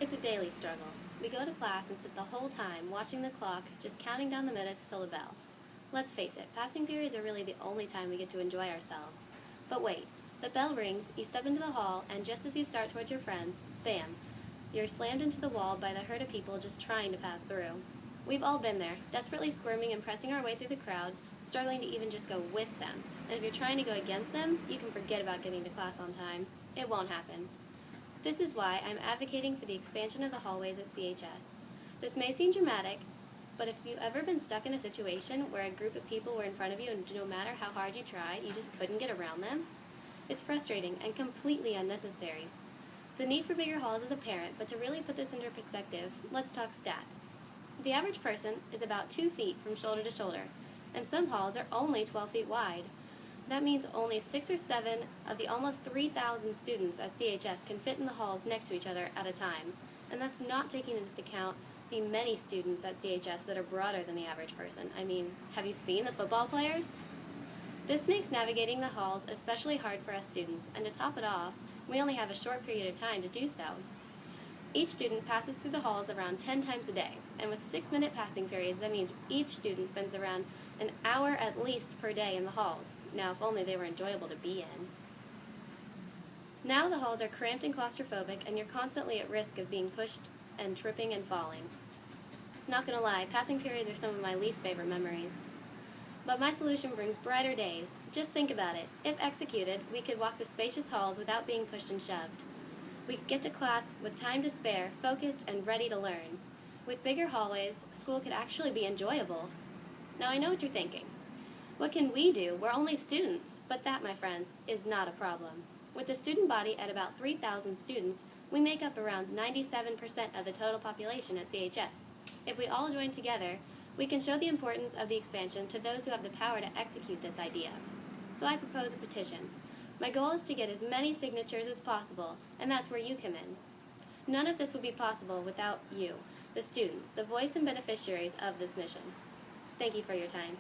It's a daily struggle. We go to class and sit the whole time watching the clock, just counting down the minutes till the bell. Let's face it, passing periods are really the only time we get to enjoy ourselves. But wait, the bell rings, you step into the hall, and just as you start towards your friends, bam, you're slammed into the wall by the herd of people just trying to pass through. We've all been there, desperately squirming and pressing our way through the crowd, struggling to even just go with them. And if you're trying to go against them, you can forget about getting to class on time. It won't happen. This is why I'm advocating for the expansion of the hallways at CHS. This may seem dramatic, but if you've ever been stuck in a situation where a group of people were in front of you and no matter how hard you tried, you just couldn't get around them, it's frustrating and completely unnecessary. The need for bigger halls is apparent, but to really put this into perspective, let's talk stats. The average person is about 2 feet from shoulder to shoulder, and some halls are only 12 feet wide. That means only 6 or 7 of the almost 3,000 students at CHS can fit in the halls next to each other at a time, and that's not taking into account the many students at CHS that are broader than the average person. I mean, have you seen the football players? This makes navigating the halls especially hard for us students, and to top it off, we only have a short period of time to do so. Each student passes through the halls around 10 times a day, and with 6-minute passing periods, that means each student spends around an hour at least per day in the halls. Now, if only they were enjoyable to be in. Now the halls are cramped and claustrophobic, and you're constantly at risk of being pushed and tripping and falling. Not gonna lie, passing periods are some of my least favorite memories. But my solution brings brighter days. Just think about it. If executed, we could walk the spacious halls without being pushed and shoved. We could get to class with time to spare, focused, and ready to learn. With bigger hallways, school could actually be enjoyable. Now I know what you're thinking. What can we do? We're only students. But that, my friends, is not a problem. With the student body at about 3,000 students, we make up around 97% of the total population at CHS. If we all join together, we can show the importance of the expansion to those who have the power to execute this idea. So I propose a petition. My goal is to get as many signatures as possible, and that's where you come in. None of this would be possible without you, the students, the voice and beneficiaries of this mission. Thank you for your time.